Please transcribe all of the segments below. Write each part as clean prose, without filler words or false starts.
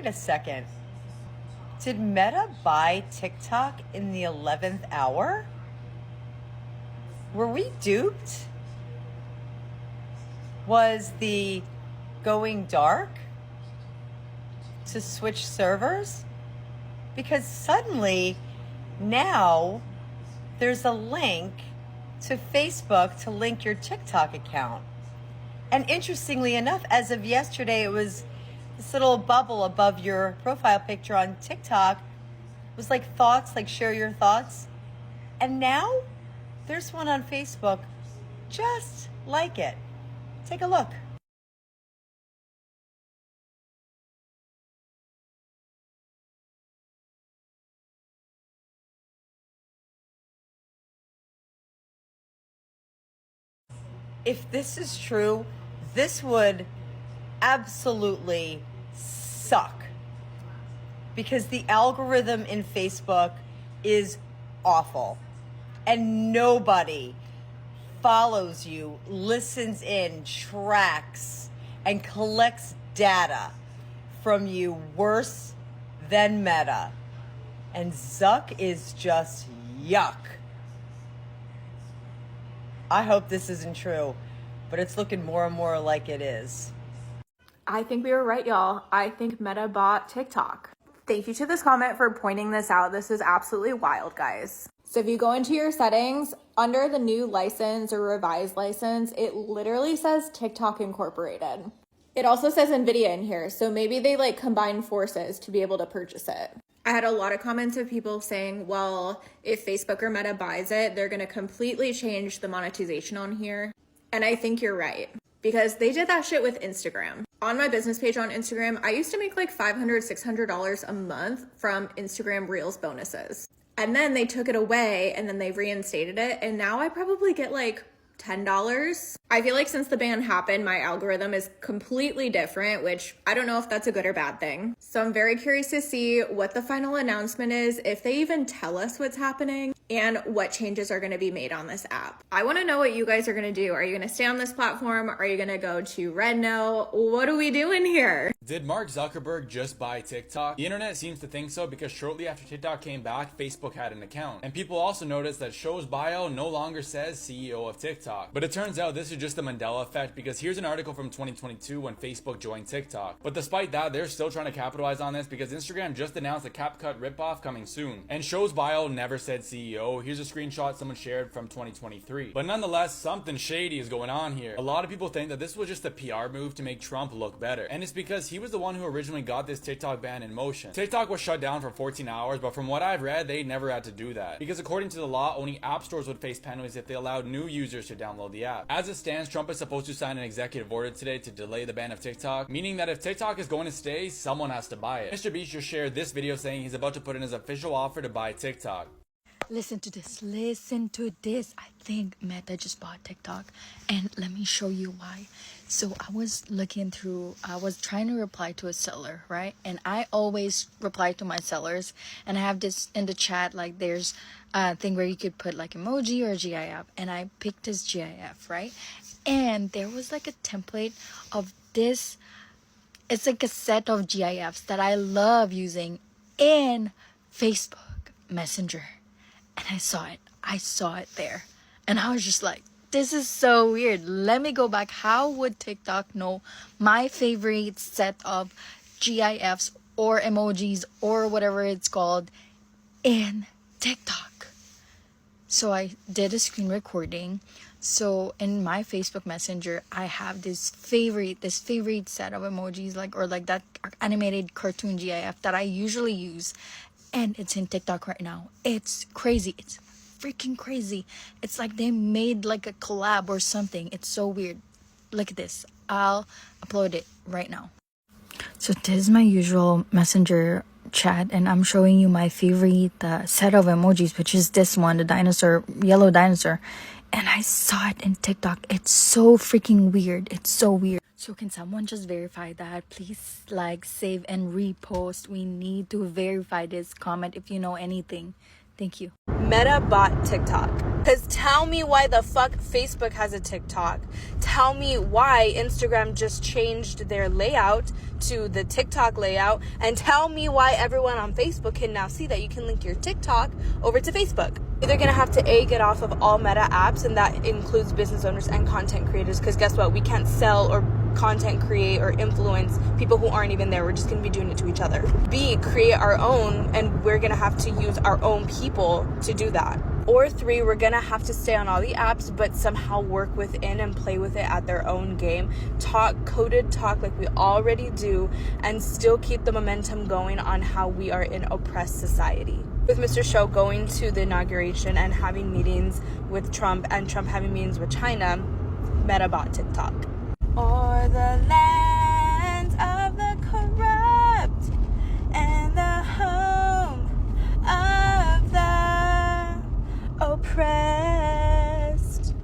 a second. Did Meta buy TikTok in the 11th hour? Were we duped? Was the going dark to switch servers? Because suddenly now there's a link to Facebook to link your TikTok account. And interestingly enough, as of yesterday, it was this little bubble above your profile picture on TikTok. It was like thoughts, like share your thoughts. And now there's one on Facebook just like it. Take a look. If this is true, this would absolutely suck, because the algorithm in Facebook is awful and nobody follows you, listens in, tracks, and collects data from you worse than Meta. And Zuck is just yuck. I hope this isn't true, but it's looking more and more like it is. I think we were right, y'all. I think Meta bought TikTok. Thank you to this comment for pointing this out. This is absolutely wild, guys. So if you go into your settings, under the new license or revised license, it literally says TikTok Incorporated. It also says NVIDIA in here, so maybe they like combine forces to be able to purchase it. I had a lot of comments of people saying, well, if Facebook or Meta buys it, they're going to completely change the monetization on here. And I think you're right, because they did that shit with Instagram. On my business page on Instagram, I used to make like $500, $600 a month from Instagram Reels bonuses. And then they took it away and then they reinstated it. And now I probably get like $10. I feel like since the ban happened, my algorithm is completely different, which I don't know if that's a good or bad thing. So I'm very curious to see what the final announcement is, if they even tell us what's happening, and what changes are going to be made on this app. I want to know what you guys are going to do. Are you going to stay on this platform? Are you going to go to Redno? What are we doing here? Did Mark Zuckerberg just buy TikTok? The internet seems to think so, because shortly after TikTok came back, Facebook had an account. And people also noticed that Show's bio no longer says CEO of TikTok. But it turns out this is just the Mandela effect, because here's an article from 2022 when Facebook joined TikTok. But despite that, they're still trying to capitalize on this, because Instagram just announced a CapCut ripoff coming soon. And Show's bio never said CEO. Here's a screenshot someone shared from 2023. But nonetheless, something shady is going on here. A lot of people think that this was just a PR move to make Trump look better. And it's because he was the one who originally got this TikTok ban in motion. TikTok was shut down for 14 hours, but from what I've read, they never had to do that. Because according to the law, only app stores would face penalties if they allowed new users to download the app. As it stands, Trump is supposed to sign an executive order today to delay the ban of TikTok, meaning that if TikTok is going to stay, someone has to buy it. Mr. Beast just shared this video saying he's about to put in his official offer to buy TikTok. Listen to this. Listen to this. I think Meta just bought TikTok. And let me show you why. So I was trying to reply to a seller, right? And I always reply to my sellers. And I have this in the chat, like there's a thing where you could put like emoji or GIF. And I picked this GIF, right? And there was like a template of this. It's like a set of GIFs that I love using in Facebook Messenger. And I saw it there. And I was just like, this is so weird. Let me go back. How would TikTok know my favorite set of GIFs or emojis or whatever it's called in TikTok? So I did a screen recording. So in my Facebook Messenger, I have this favorite set of emojis, like that animated cartoon GIF that I usually use. And it's in TikTok right now. It's crazy. It's freaking crazy. It's like they made like a collab or something. It's so weird. Look at this. I'll upload it right now. So this is my usual Messenger chat, and I'm showing you my favorite set of emojis, which is this one, the dinosaur, yellow dinosaur. And I saw it in TikTok. It's so freaking weird. It's so weird. So can someone just verify that? Please like, save, and repost. We need to verify this. Comment if you know anything. Thank you. Meta bought TikTok. Because tell me why the fuck Facebook has a TikTok. Tell tell me why Instagram just changed their layout to the TikTok layout, and tell me why everyone on Facebook can now see that you can link your TikTok over to Facebook. They're going to have to get off of all Meta apps, and that includes business owners and content creators, because guess what? We can't sell or content create or influence people who aren't even there. We're just going to be doing it to each other. B, create our own, and we're going to have to use our own people to do that. Or 3, we're gonna have to stay on all the apps, but somehow work within and play with it at their own game. Coded talk like we already do, and still keep the momentum going on how we are in oppressed society. With Mr. Show going to the inauguration and having meetings with Trump, and Trump having meetings with China, Meta bought TikTok. Or the land of the corrupt and the home of the oppressed.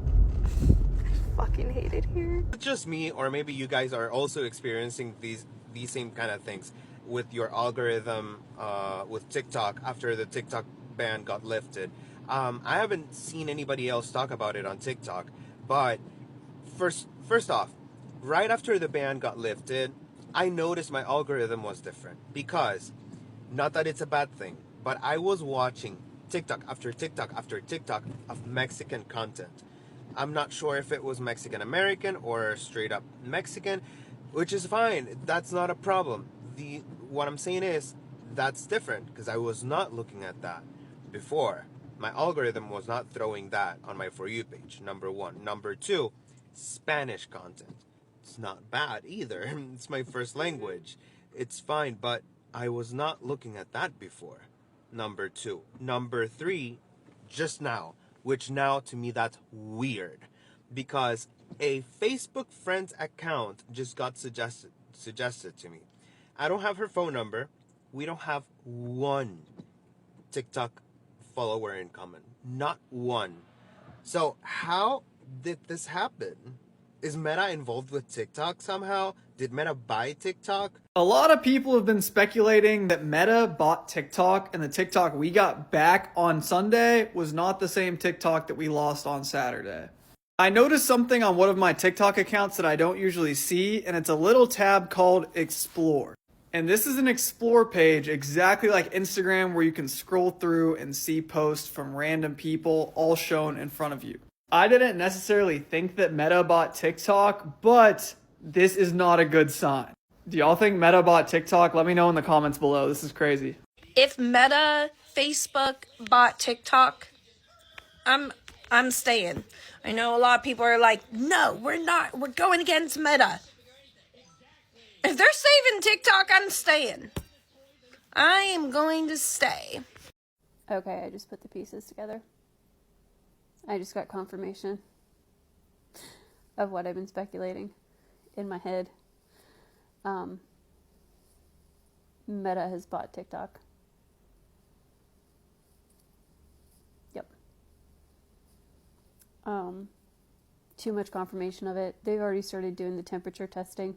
I fucking hate it here. It's just me, or maybe you guys are also experiencing these same kind of things with your algorithm with TikTok after the TikTok ban got lifted. I haven't seen anybody else talk about it on TikTok, but first off, right after the ban got lifted, I noticed my algorithm was different, because, not that it's a bad thing, but I was watching TikTok after TikTok after TikTok of Mexican content. I'm not sure if it was Mexican American or straight up Mexican, which is fine. That's not a problem. What I'm saying is, that's different, because I was not looking at that before. My algorithm was not throwing that on my For You page, number 1. Number 2, Spanish content. It's not bad either. It's my first language. It's fine, but I was not looking at that before. Number 2. Number 3, just now, which now to me that's weird, because a Facebook friend's account just got suggested to me. I don't have her phone number. We don't have one TikTok follower in common. Not one. So how did this happen? Is Meta involved with TikTok somehow? Did Meta buy TikTok? A lot of people have been speculating that Meta bought TikTok, and the TikTok we got back on Sunday was not the same TikTok that we lost on Saturday. I noticed something on one of my TikTok accounts that I don't usually see, and it's a little tab called Explore. And this is an Explore page exactly like Instagram, where you can scroll through and see posts from random people all shown in front of you. I didn't necessarily think that Meta bought TikTok, but this is not a good sign. Do y'all think Meta bought TikTok? Let me know in the comments below. This is crazy. If Meta, Facebook bought TikTok, I'm staying. I know a lot of people are like, no, we're not. We're going against Meta. If they're saving TikTok, I'm staying. I am going to stay. Okay, I just put the pieces together. I just got confirmation of what I've been speculating in my head. Meta has bought TikTok. Yep. Too much confirmation of it. They've already started doing the temperature testing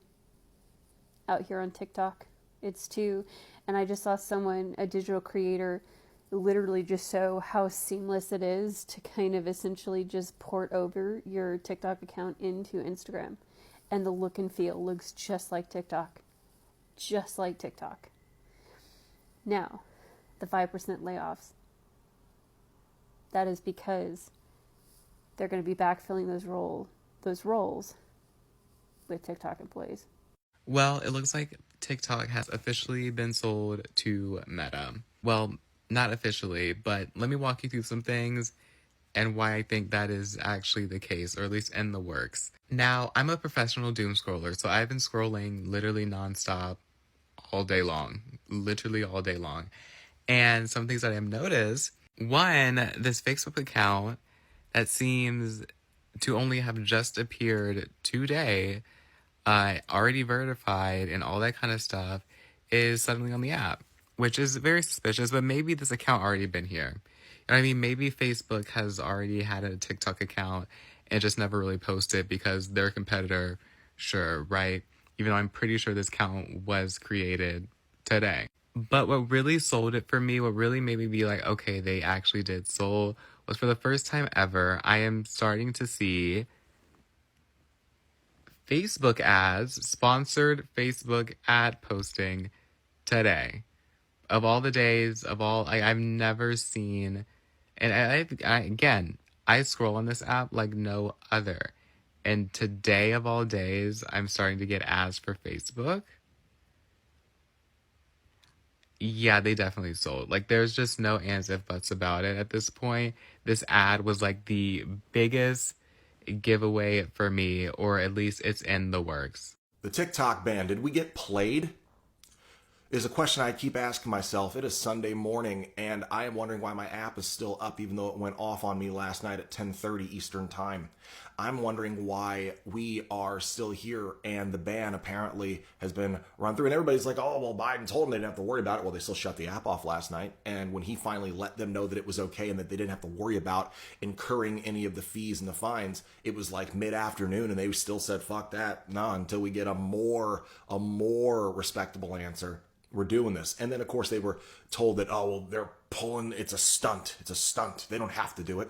out here on TikTok. And I just saw someone, a digital creator, literally just show how seamless it is to kind of essentially just port over your TikTok account into Instagram. And the look and feel looks just like TikTok. Just like TikTok. Now, the 5% layoffs. That is because they're going to be backfilling those roles with TikTok employees. Well, it looks like TikTok has officially been sold to Meta. Well, not officially, but let me walk you through some things and why I think that is actually the case, or at least in the works. Now, I'm a professional doom scroller, so I've been scrolling literally nonstop all day long. Literally all day long. And some things that I've noticed, one, this Facebook account that seems to only have just appeared today, already verified and all that kind of stuff, is suddenly on the app, which is very suspicious, but maybe this account already been here. You know what I mean? Maybe Facebook has already had a TikTok account and just never really posted because their competitor, sure, right? Even though I'm pretty sure this account was created today. But what really sold it for me, what really made me be like, okay, they actually did sold, was for the first time ever, I am starting to see Facebook ads, sponsored Facebook ad posting today. Of all the days, I've never seen, and again, I scroll on this app like no other. And today of all days, I'm starting to get ads for Facebook. Yeah, they definitely sold. Like, there's just no ands if buts about it at this point. This ad was like the biggest giveaway for me, or at least it's in the works. The TikTok ban, did we get played? Is a question I keep asking myself. It is Sunday morning, and I am wondering why my app is still up, even though it went off on me last night at 10:30 Eastern Time. I'm wondering why we are still here, and the ban apparently has been run through. And everybody's like, oh, well, Biden told them they didn't have to worry about it. Well, they still shut the app off last night. And when he finally let them know that it was okay and that they didn't have to worry about incurring any of the fees and the fines, it was like mid-afternoon, and they still said, fuck that. No, until we get a more respectable answer, we're doing this. And then, of course, they were told that, oh, well, they're pulling, it's a stunt. It's a stunt. They don't have to do it.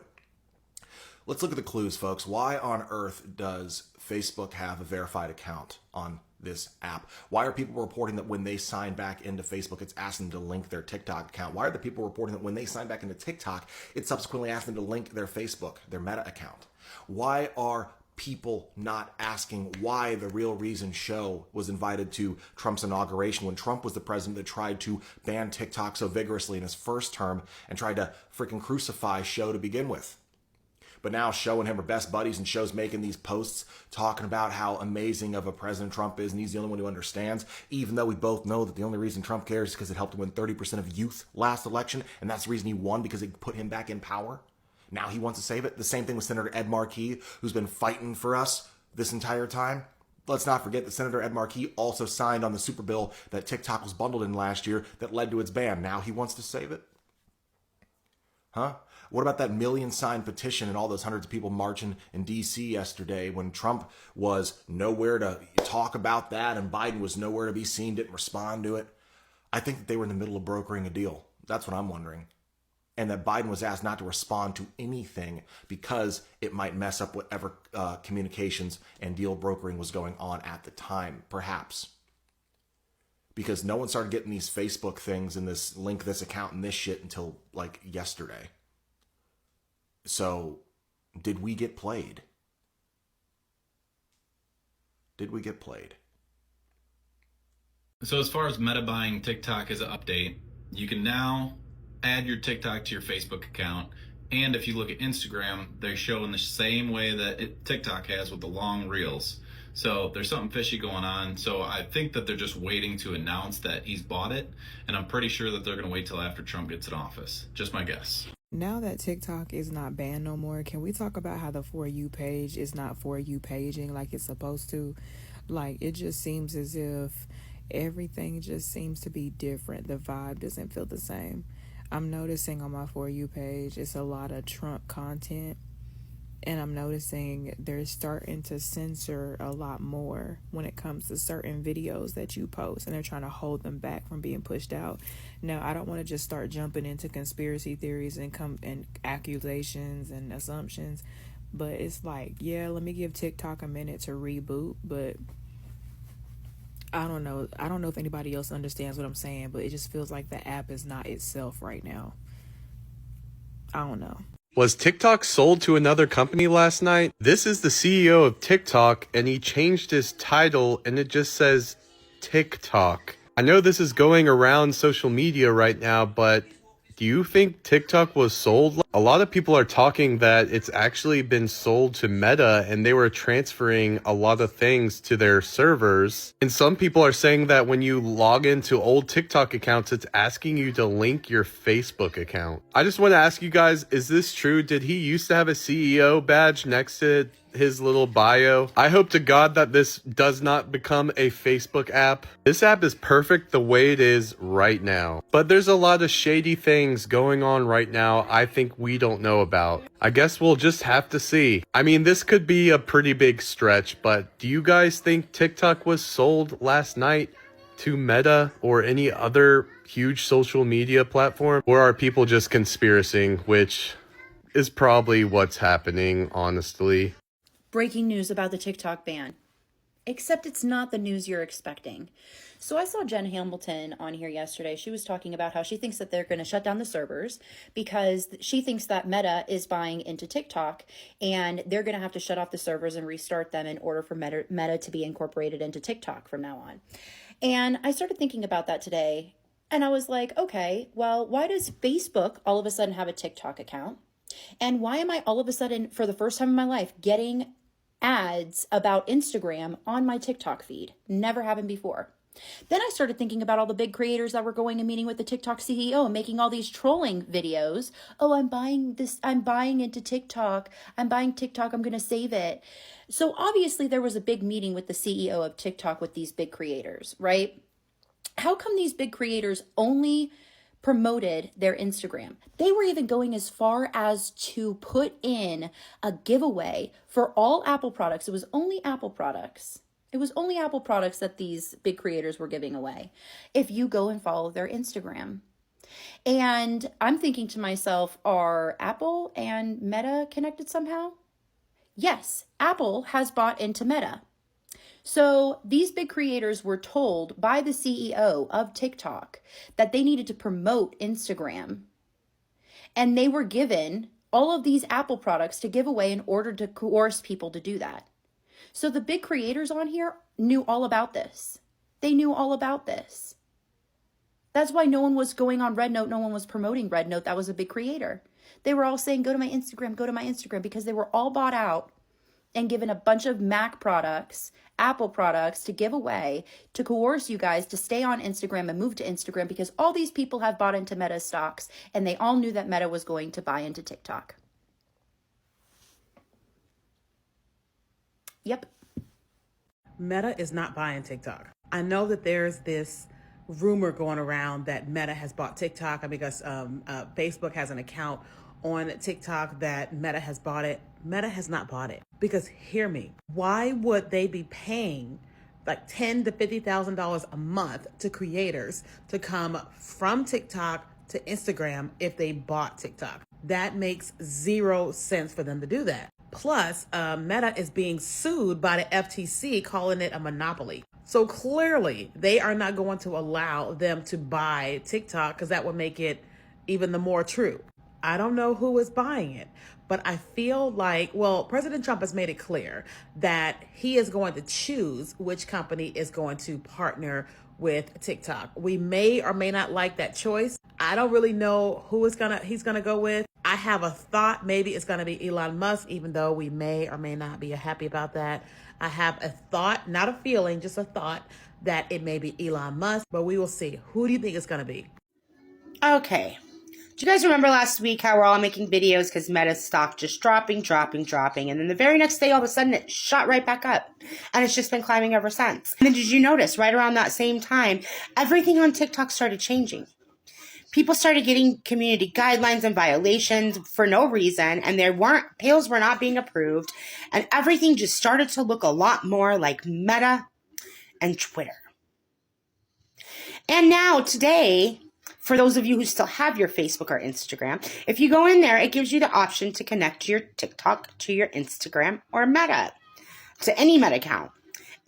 Let's look at the clues, folks. Why on earth does Facebook have a verified account on this app? Why are people reporting that when they sign back into Facebook, it's asking them to link their TikTok account? Why are the people reporting that when they sign back into TikTok, it subsequently asks them to link their Facebook, their Meta account? Why are people not asking why the Real Reason show was invited to Trump's inauguration when Trump was the president that tried to ban TikTok so vigorously in his first term and tried to freaking crucify show to begin with? But now Show and him are best buddies, and Show's making these posts talking about how amazing of a President Trump is, and he's the only one who understands, even though we both know that the only reason Trump cares is because it helped him win 30% of youth last election, and that's the reason he won, because it put him back in power. Now he wants to save it. The same thing with Senator Ed Markey, who's been fighting for us this entire time. Let's not forget that Senator Ed Markey also signed on the super bill that TikTok was bundled in last year that led to its ban. Now he wants to save it? Huh? What about that million-sign petition and all those hundreds of people marching in D.C. yesterday when Trump was nowhere to talk about that and Biden was nowhere to be seen, didn't respond to it? I think that they were in the middle of brokering a deal. That's what I'm wondering. And that Biden was asked not to respond to anything because it might mess up whatever communications and deal brokering was going on at the time, perhaps. Because no one started getting these Facebook things and this link this account and this shit until like yesterday. So, did we get played? Did we get played? So as far as Meta buying TikTok as an update, you can now add your TikTok to your Facebook account. And if you look at Instagram, they're showing the same way that TikTok has with the long reels. So there's something fishy going on. So I think that they're just waiting to announce that he's bought it. And I'm pretty sure that they're going to wait till after Trump gets in office. Just my guess. Now that TikTok is not banned no more, can we talk about how the For You page is not For You paging like it's supposed to? Like, it just seems as if everything just seems to be different. The vibe doesn't feel the same. I'm noticing on my For You page, it's a lot of Trump content. And I'm noticing they're starting to censor a lot more when it comes to certain videos that you post. And they're trying to hold them back from being pushed out. Now, I don't want to just start jumping into conspiracy theories and accusations and assumptions. But it's like, yeah, let me give TikTok a minute to reboot. But I don't know. I don't know if anybody else understands what I'm saying. But it just feels like the app is not itself right now. I don't know. Was TikTok sold to another company last night? This is the CEO of TikTok, and he changed his title, and it just says TikTok. I know this is going around social media right now, but do you think TikTok was sold? A lot of people are talking that it's actually been sold to Meta and they were transferring a lot of things to their servers. And some people are saying that when you log into old TikTok accounts, it's asking you to link your Facebook account. I just want to ask you guys, is this true? Did he used to have a CEO badge next to his little bio? I hope to God that this does not become a Facebook app. This app is perfect the way it is right now. But there's a lot of shady things going on right now I think we don't know about. I guess we'll just have to see. I mean, this could be a pretty big stretch, but do you guys think TikTok was sold last night to Meta or any other huge social media platform? Or are people just conspiracing, which is probably what's happening, honestly? Breaking news about the TikTok ban. except it's not the news you're expecting. So I saw Jen Hamilton on here yesterday. She was talking about how she thinks that they're going to shut down the servers because she thinks that Meta is buying into TikTok and they're going to have to shut off the servers and restart them in order for Meta to be incorporated into TikTok from now on. And I started thinking about that today and I was like, okay, well, why does Facebook all of a sudden have a TikTok account? And why am I all of a sudden, for the first time in my life, getting ads about Instagram on my TikTok feed? Never happened before. Then I started thinking about all the big creators that were going and meeting with the TikTok CEO and making all these trolling videos. Oh, I'm buying this. I'm buying into TikTok. I'm buying TikTok. I'm going to save it. So obviously there was a big meeting with the CEO of TikTok with these big creators, right? How come these big creators only promoted their Instagram? They were even going as far as to put in a giveaway for all Apple products. It was only Apple products. It was only Apple products that these big creators were giving away if you go and follow their Instagram. And I'm thinking to myself, are Apple and Meta connected somehow? Yes, Apple has bought into Meta. So these big creators were told by the CEO of TikTok that they needed to promote Instagram. And they were given all of these Apple products to give away in order to coerce people to do that. So the big creators on here knew all about this. They knew all about this. That's why no one was going on Red Note. No one was promoting Red Note. That was a big creator. They were all saying, go to my Instagram, because they were all bought out and given a bunch of Mac products, Apple products to give away to coerce you guys to stay on Instagram and move to Instagram because all these people have bought into Meta stocks and they all knew that Meta was going to buy into TikTok. Yep. Meta is not buying TikTok. I know that there's this rumor going around that Meta has bought TikTok because Facebook has an account on TikTok that Meta has bought it. Meta has not bought it. Because hear me, why would they be paying like $10,000 to $50,000 a month to creators to come from TikTok to Instagram if they bought TikTok? That makes zero sense for them to do that. Plus, Meta is being sued by the FTC, calling it a monopoly. So clearly, they are not going to allow them to buy TikTok because that would make it even the more true. I don't know who is buying it, but I feel like, well, President Trump has made it clear that he is going to choose which company is going to partner with TikTok. We may or may not like that choice. I don't really know who he's gonna go with. I have a thought maybe it's gonna be Elon Musk, even though we may or may not be happy about that. I have a thought, not a feeling, just a thought that it may be Elon Musk, but we will see. Who do you think it's gonna be? Okay. Do you guys remember last week how we're all making videos because Meta's stock just dropping, and then the very next day, all of a sudden, it shot right back up, and it's just been climbing ever since. And then did you notice, right around that same time, everything on TikTok started changing. People started getting community guidelines and violations for no reason, and pails were not being approved, and everything just started to look a lot more like Meta and Twitter. And now, today, for those of you who still have your Facebook or Instagram, if you go in there, it gives you the option to connect your TikTok to your Instagram or Meta, to any Meta account.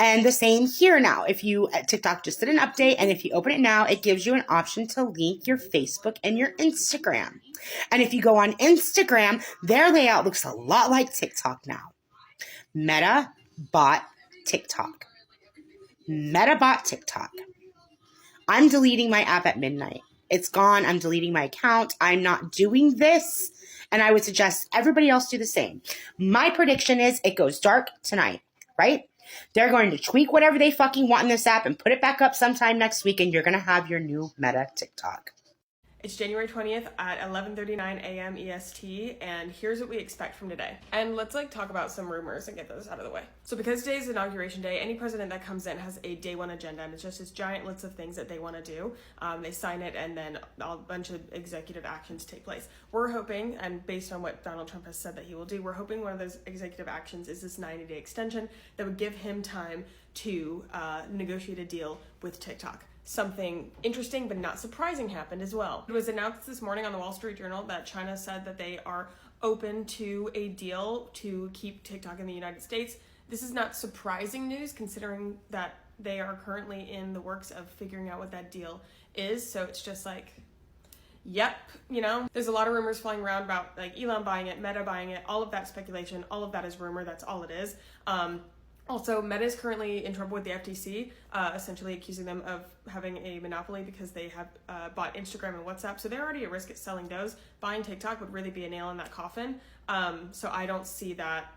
And the same here now. If TikTok just did an update, and if you open it now, it gives you an option to link your Facebook and your Instagram. And if you go on Instagram, their layout looks a lot like TikTok now. Meta bought TikTok. Meta bought TikTok. I'm deleting my app at midnight. It's gone. I'm deleting my account. I'm not doing this. And I would suggest everybody else do the same. My prediction is it goes dark tonight, right? They're going to tweak whatever they fucking want in this app and put it back up sometime next week, and you're going to have your new Meta TikTok. It's January 20th at 11:39 a.m. EST, and here's what we expect from today. And let's talk about some rumors and get those out of the way. So because today's inauguration day, any president that comes in has a day one agenda, and it's just this giant list of things that they want to do. They sign it, and then a bunch of executive actions take place. We're hoping, and based on what Donald Trump has said that he will do, we're hoping one of those executive actions is this 90-day extension that would give him time to negotiate a deal with TikTok. Something interesting but not surprising happened as well. It was announced this morning on the Wall Street Journal that China said that they are open to a deal to keep TikTok in the United States. This is not surprising news considering that they are currently in the works of figuring out what that deal is. So it's just like, yep, you know, there's a lot of rumors flying around about like Elon buying it, Meta buying it, all of that speculation, all of that is rumor. That's all it is. Also, Meta is currently in trouble with the FTC, essentially accusing them of having a monopoly because they have bought Instagram and WhatsApp. So they're already at risk at selling those. Buying TikTok would really be a nail in that coffin. So I don't see that,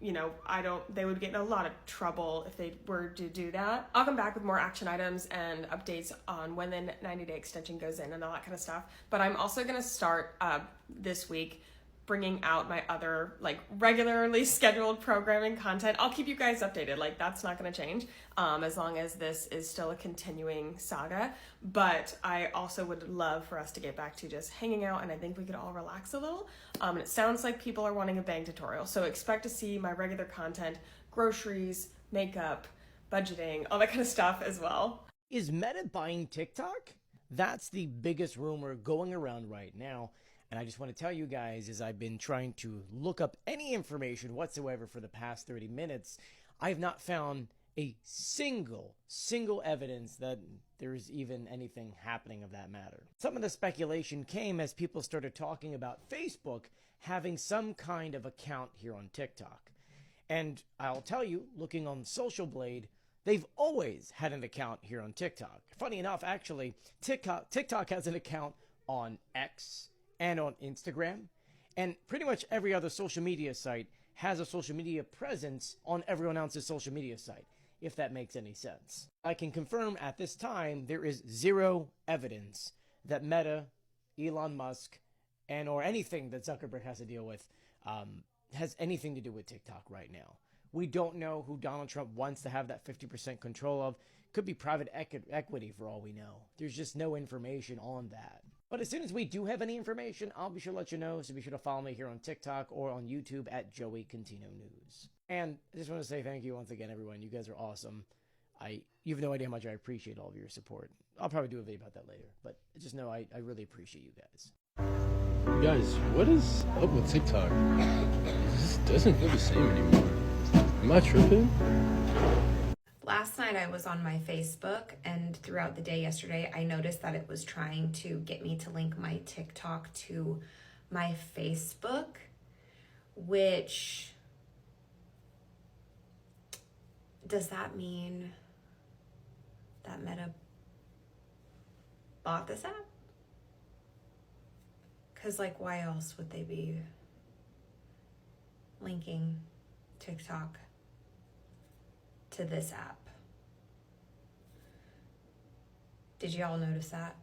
you know, they would get in a lot of trouble if they were to do that. I'll come back with more action items and updates on when the 90-day extension goes in and all that kind of stuff. But I'm also going to start this week bringing out my other like regularly scheduled programming content. I'll keep you guys updated. Like that's not going to change as long as this is still a continuing saga. But I also would love for us to get back to just hanging out, and I think we could all relax a little. And it sounds like people are wanting a bang tutorial. So expect to see my regular content, groceries, makeup, budgeting, all that kind of stuff as well. Is Meta buying TikTok? That's the biggest rumor going around right now. And I just want to tell you guys, as I've been trying to look up any information whatsoever for the past 30 minutes, I have not found a single evidence that there's even anything happening of that matter. Some of the speculation came as people started talking about Facebook having some kind of account here on TikTok. And I'll tell you, looking on Social Blade, they've always had an account here on TikTok. Funny enough, actually, TikTok has an account on X and on Instagram, and pretty much every other social media site has a social media presence on everyone else's social media site, if that makes any sense. I can confirm at this time there is zero evidence that Meta, Elon Musk, and or anything that Zuckerberg has to deal with has anything to do with TikTok right now. We don't know who Donald Trump wants to have that 50% control of. Could be private equity for all we know. There's just no information on that. But as soon as we do have any information, I'll be sure to let you know, so be sure to follow me here on TikTok or on YouTube at Joey Contino News. And I just want to say thank you once again, everyone. You guys are awesome. You have no idea how much I appreciate all of your support. I'll probably do a video about that later, but just know I really appreciate you guys. You guys, what is up with TikTok? It just doesn't feel the same anymore. Am I tripping? Last night I was on my Facebook, and throughout the day yesterday I noticed that it was trying to get me to link my TikTok to my Facebook, which, does that mean that Meta bought this app? Because like, why else would they be linking TikTok to this app? Did y'all notice that?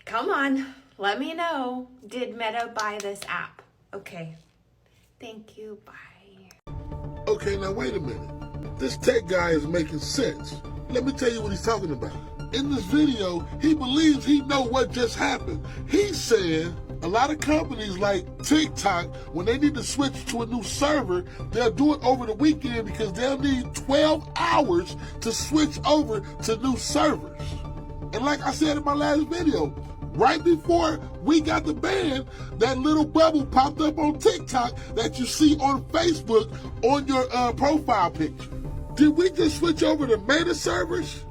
Come on, let me know. Did Meta buy this app? Okay, thank you, bye. Okay, now wait a minute. This tech guy is making sense. Let me tell you what he's talking about. In this video, he believes he know what just happened. He's saying a lot of companies like TikTok, when they need to switch to a new server, they'll do it over the weekend because they'll need 12 hours to switch over to new servers. And like I said in my last video, right before we got the ban, that little bubble popped up on TikTok that you see on Facebook on your profile picture. Did we just switch over to Meta servers?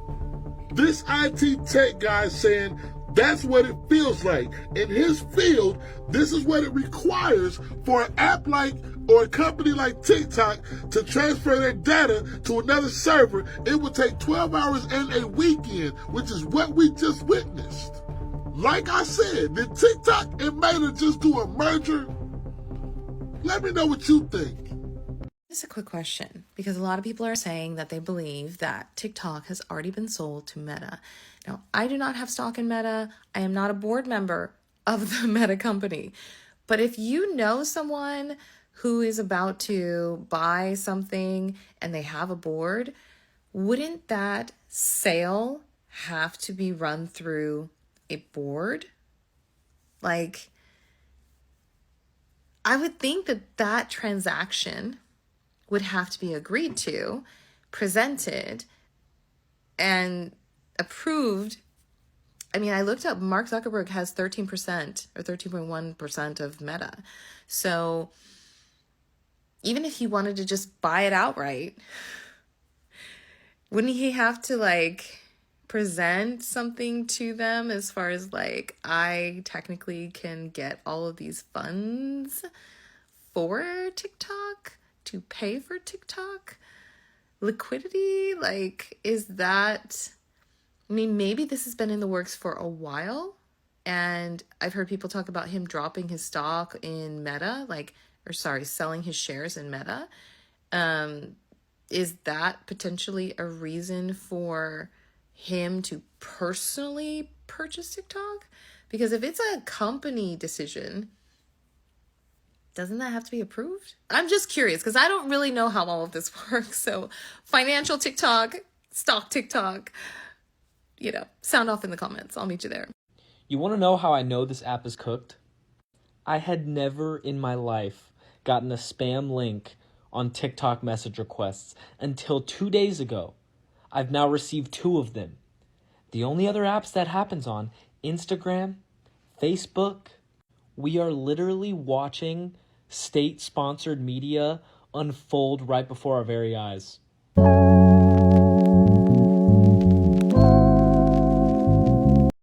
This IT tech guy is saying that's what it feels like. In his field, this is what it requires for an app like or a company like TikTok to transfer their data to another server. It would take 12 hours and a weekend, which is what we just witnessed. Like I said, did TikTok and Meta just do a merger? Let me know what you think. Just a quick question, because a lot of people are saying that they believe that TikTok has already been sold to Meta. Now, I do not have stock in Meta. I am not a board member of the Meta company. But if you know someone who is about to buy something and they have a board, wouldn't that sale have to be run through a board? Like, I would think that that transaction would have to be agreed to, presented, and approved I mean, I looked up, Mark Zuckerberg has 13% or 13.1% of Meta. So even if he wanted to just buy it outright, wouldn't he have to like present something to them as far as like, I technically can get all of these funds for TikTok to pay for TikTok? Liquidity? Like, is that, I mean, maybe this has been in the works for a while, and I've heard people talk about him dropping his stock in Meta, like, or sorry, selling his shares in Meta. Is that potentially a reason for him to personally purchase TikTok? Because if it's a company decision, doesn't that have to be approved? I'm just curious because I don't really know how all of this works. So financial TikTok, stock TikTok, you know, sound off in the comments. I'll meet you there. You want to know how I know this app is cooked? I had never in my life gotten a spam link on TikTok message requests until 2 days ago. I've now received 2 of them. The only other apps that happens on, Instagram, Facebook, we are literally watching state-sponsored media unfold right before our very eyes.